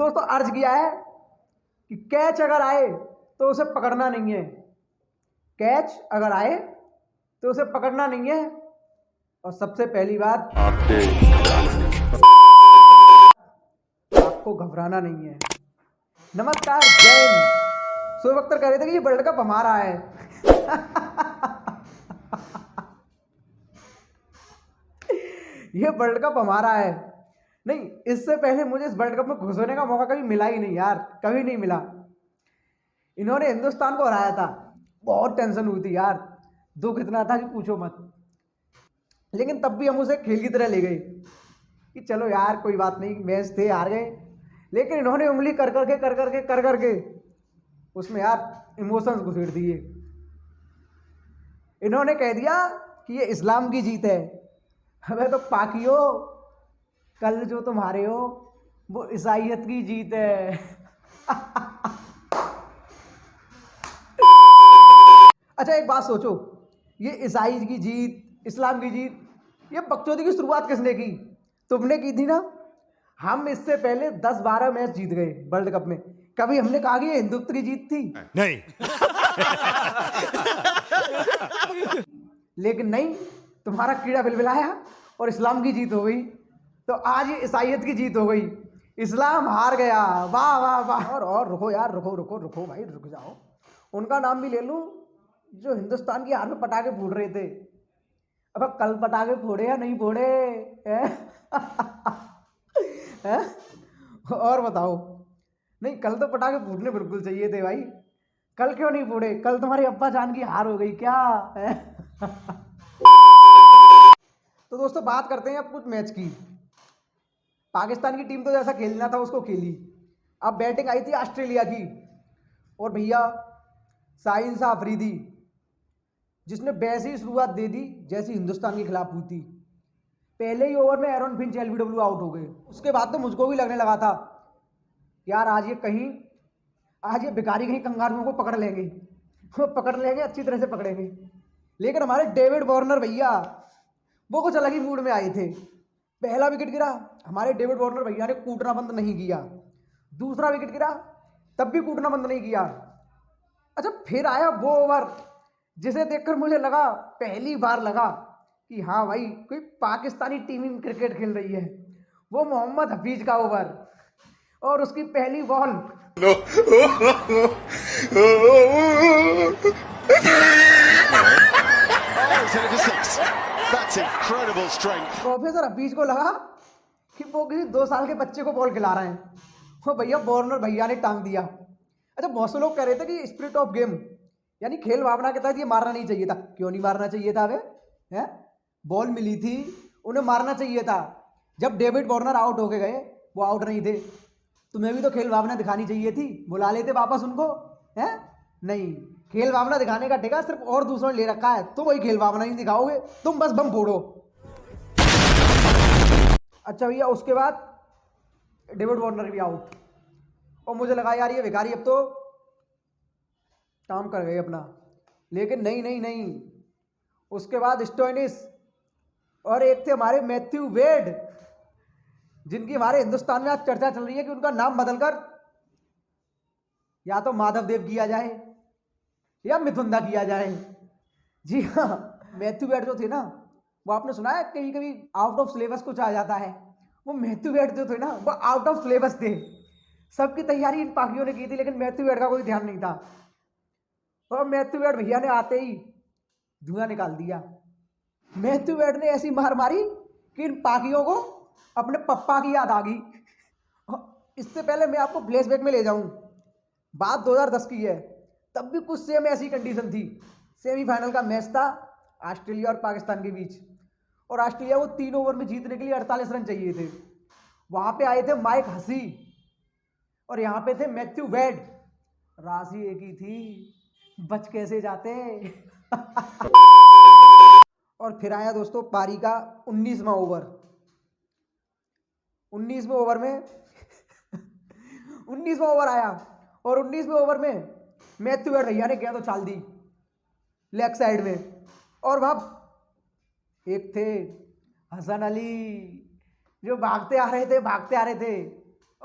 दोस्तों अर्ज किया है कि कैच अगर आए तो उसे पकड़ना नहीं है। कैच अगर आए तो उसे पकड़ना नहीं है। और सबसे पहली बात, आपको घबराना नहीं है। नमस्कार, जय हिंद। शोएब अख्तर कह रहे थे कि ये वर्ल्ड कप हमारा है। ये वर्ल्ड कप हमारा है। नहीं, इससे पहले मुझे इस वर्ल्ड कप में घुसने का मौका कभी मिला ही नहीं यार, कभी नहीं मिला। इन्होंने हिंदुस्तान को हराया था, बहुत टेंशन हुई थी यार, दुख इतना था कि पूछो मत। लेकिन तब भी हम उसे खेल की तरह ले गए कि चलो यार कोई बात नहीं, मैच थे, हार गए। लेकिन इन्होंने उंगली कर करके उसमें यार इमोशंस घुसेड़ दिए। इन्होंने कह दिया कि ये इस्लाम की जीत है। अबे तो पाकियो, कल जो तुम हारे हो वो ईसाइयत की जीत है। अच्छा एक बात सोचो, ये ईसाई की जीत, इस्लाम की जीत, ये बकचोदी की शुरुआत किसने की? तुमने की थी ना। हम इससे पहले 10-12 मैच जीत गए वर्ल्ड कप में। कभी हमने कहा कि ये हिंदुत्व की जीत थी? नहीं। लेकिन नहीं, तुम्हारा कीड़ा बिलबिलाया और इस्लाम की जीत हो गई। तो आज ये ईसाइयत की जीत हो गई, इस्लाम हार गया। वाह वाह वाह। और रुको यार, रुको भाई, रुक जाओ। उनका नाम भी ले लूं जो हिंदुस्तान की हार में पटाखे फूट रहे थे। अब कल पटाखे फोड़े या नहीं फोड़े? हैं? और बताओ। नहीं, कल तो पटाखे फूटने बिल्कुल चाहिए थे भाई। कल क्यों नहीं फोड़े? कल तुम्हारे अब्बा जान की हार हो गई क्या है? तो दोस्तों बात करते हैं अब कुछ मैच की। पाकिस्तान की टीम तो जैसा खेलना था उसको खेली। अब बैटिंग आई थी ऑस्ट्रेलिया की, और भैया शाहीन शाह अफरीदी, जिसने वैसी ही शुरुआत दे दी जैसी हिंदुस्तान के खिलाफ हुई थी। पहले ही ओवर में एरन फिंच एलबीडब्ल्यू आउट हो गए। उसके बाद तो मुझको भी लगने लगा था यार आज ये भिखारी कहीं कंगारुओं को पकड़ लेंगे, वो पकड़ लेंगे, अच्छी तरह से पकड़ेंगे। लेकिन हमारे डेविड वार्नर भैया वो कुछ अलग ही मूड में आए थे। पहला विकेट गिरा, हमारे डेविड वार्नर भैया ने कूटना बंद नहीं किया। दूसरा विकेट गिरा, तब भी कूटना बंद नहीं किया। अच्छा, फिर आया वो ओवर जिसे देखकर मुझे लगा, पहली बार लगा कि हाँ भाई कोई पाकिस्तानी टीम क्रिकेट खेल रही है। वो मोहम्मद हफीज का ओवर, और उसकी पहली बॉल प्रोफेसर हफीज को लगा कि वो किसी 2 साल के बच्चे को बॉल खिला रहे हैं। वो भैया वार्नर भैया ने टांग दिया। अच्छा, बहुत से लोग कह रहे थे कि स्पिरिट ऑफ गेम, यानी खेल भावना के तहत ये मारना नहीं चाहिए था। क्यों नहीं मारना चाहिए था? अबे हैं, बॉल मिली थी, उन्हें मारना चाहिए था। जब डेविड वार्नर आउट होके गए, वो आउट नहीं थे, तुम्हें भी तो खेल भावना दिखानी चाहिए थी, बुला लेते वापस उनको। हैं? नहीं, खेल भावना दिखाने का ठेका सिर्फ और दूसरों ने ले रखा है, तो वही खेल भावना नहीं दिखाओगे, तुम बस बम फोड़ो। अच्छा भैया, उसके बाद डेविड वार्नर भी आउट, और मुझे लगा यार ये भिखारी अब तो काम कर गए अपना। लेकिन नहीं नहीं नहीं, उसके बाद स्टोइनिस, और एक थे हमारे मैथ्यू वेड, जिनकी हमारे हिंदुस्तान में आज चर्चा चल रही है कि उनका नाम बदलकर या तो माधव देव किया जाए या मिथुंदा किया जाए। जी हाँ, मैथ्यू वेड जो थे ना, वो आपने सुना है कभी कभी आउट ऑफ सिलेबस कुछ आ जाता है। वो मैथ्यू वेड जो थे ना, वो आउट ऑफ सिलेबस थे। सबकी तैयारी इन पाकियों ने की थी, लेकिन मैथ्यू वेड का कोई ध्यान नहीं था। और मैथ्यू वेड भैया ने आते ही धुआं निकाल दिया। मैथ्यू वेड ने ऐसी मार मारी कि इन पाकियों को अपने पप्पा की याद आ गई। इससे पहले मैं आपको फ्लैशबैक में ले जाऊं, बात 2010 की है। तब भी कुछ सेम ऐसी कंडीशन थी। सेमीफाइनल का मैच था ऑस्ट्रेलिया और पाकिस्तान के बीच, और ऑस्ट्रेलिया को 3 ओवर में जीतने के लिए 48 रन चाहिए थे। वहां पे आए थे माइक हसी, और यहाँ पे थे मैथ्यू वेड। राशि एक ही थी, बच कैसे जाते। और फिर आया दोस्तों पारी का 19वां ओवर। 19वें ओवर में 19वां ओवर आया, और 19वें ओवर में मैथ्यू वेड भैया ने क्या तो चाल दी लेग साइड में। और वहां एक थे हसन अली, जो भागते आ रहे थे,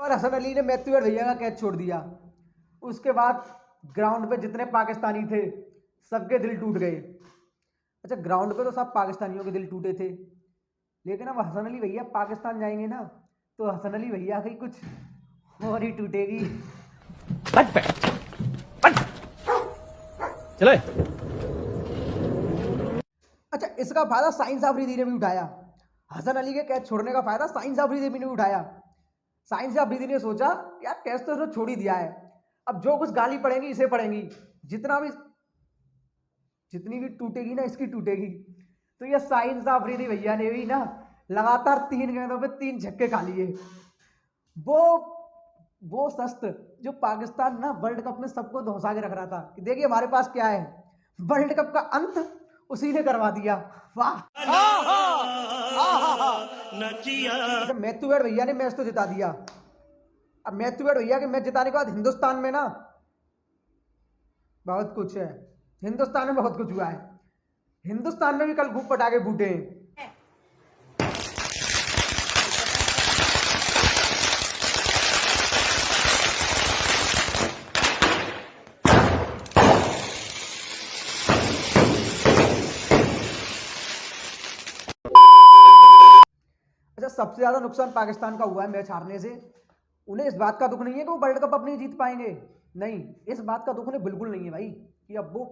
और हसन अली ने मैथ्यू वेड भैया का कैच छोड़ दिया। उसके बाद ग्राउंड पे जितने पाकिस्तानी थे सबके दिल टूट गए। अच्छा, ग्राउंड पे तो सब पाकिस्तानियों के दिल टूटे थे, लेकिन अब हसन अली भैया पाकिस्तान जाएंगे ना तो हसन अली भैया की कुछ और ही टूटेगी। चले। अच्छा, इसका फायदा साइंस आफरीदी ने भी उठाया। हसन अली के कैच छोड़ने का फायदा साइंस आफरीदी ने भी उठाया। साइंस आफरीदी ने सोचा यार कैच तो इसने छोड़ ही दिया है, अब जो कुछ गाली पड़ेगी इसे पड़ेगी, जितनी भी टूटेगी ना इसकी टूटेगी। तो ये साइंस आफरीदी भैया ने भी ना लगातार 3 गेंदों पे 3 छक्के खा लिए। वो शस्त्र जो पाकिस्तान ना वर्ल्ड कप में सबको धौंसा के रख रहा था कि देखिए हमारे पास क्या है, वर्ल्ड कप का अंत उसी ने करवा दिया। वाह, मैथ्यू वेड भैया ने मैच तो जिता दिया। अब मैथ्यू वेड भैया के मैच जिताने के बाद हिंदुस्तान में ना बहुत कुछ है, हिंदुस्तान में बहुत कुछ हुआ है। हिंदुस्तान में भी कल खूब पटाखे फूटे हैं। अच्छा, सबसे ज्यादा नुकसान पाकिस्तान का हुआ है मैच हारने से। उन्हें इस बात का दुख नहीं है कि वो वर्ल्ड कप अपनी जीत पाएंगे, नहीं, इस बात का दुख उन्हें बिल्कुल नहीं है भाई कि अब वो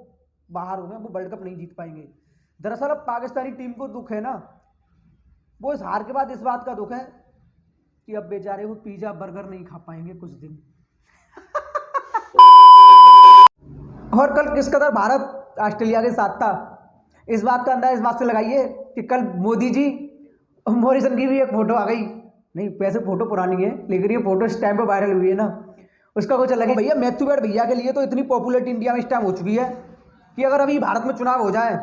बाहर हो गए, वो वर्ल्ड कप नहीं जीत पाएंगे। दरअसल अब पाकिस्तानी टीम को दुख है ना, वो इस हार के बाद इस बात का दुख है कि अब बेचारे वो पिज्जा बर्गर नहीं खा पाएंगे कुछ दिन। और कल किस कदर भारत ऑस्ट्रेलिया के साथ था, इस बात का अंदाजा इस बात से लगाइए कि कल मोदी जी और मॉरिसन की भी एक फोटो आ गई। नहीं, वैसे फोटो पुरानी है, लेकिन ये फोटो इस टाइम पे वायरल हुई है ना, उसका कुछ अलग है। भैया मैथ्यू वेड भैया के लिए तो इतनी पॉपुलरिटी इंडिया में इस टाइम हो चुकी है कि अगर अभी भारत में चुनाव हो जाए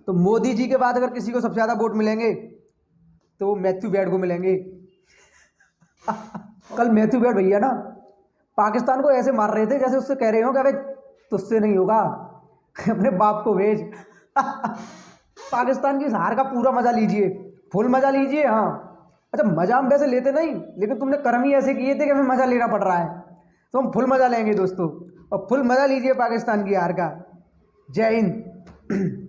तो मोदी जी के बाद अगर किसी को सबसे ज़्यादा वोट मिलेंगे तो वो मैथ्यू वेड को मिलेंगे। कल मैथ्यू वेड भैया ना पाकिस्तान को ऐसे मार रहे थे जैसे उससे कह रहे हो कि अबे तुझसे नहीं होगा, अपने बाप को भेज। पाकिस्तान की इस हार का पूरा मजा लीजिए, फुल मजा लीजिए। हाँ, अच्छा, मजा हम वैसे लेते नहीं, लेकिन तुमने कर्म ही ऐसे किए थे कि हमें मजा लेना पड़ रहा है, तो हम फुल मजा लेंगे दोस्तों, और फुल मजा लीजिए पाकिस्तान की हार का। जय हिंद।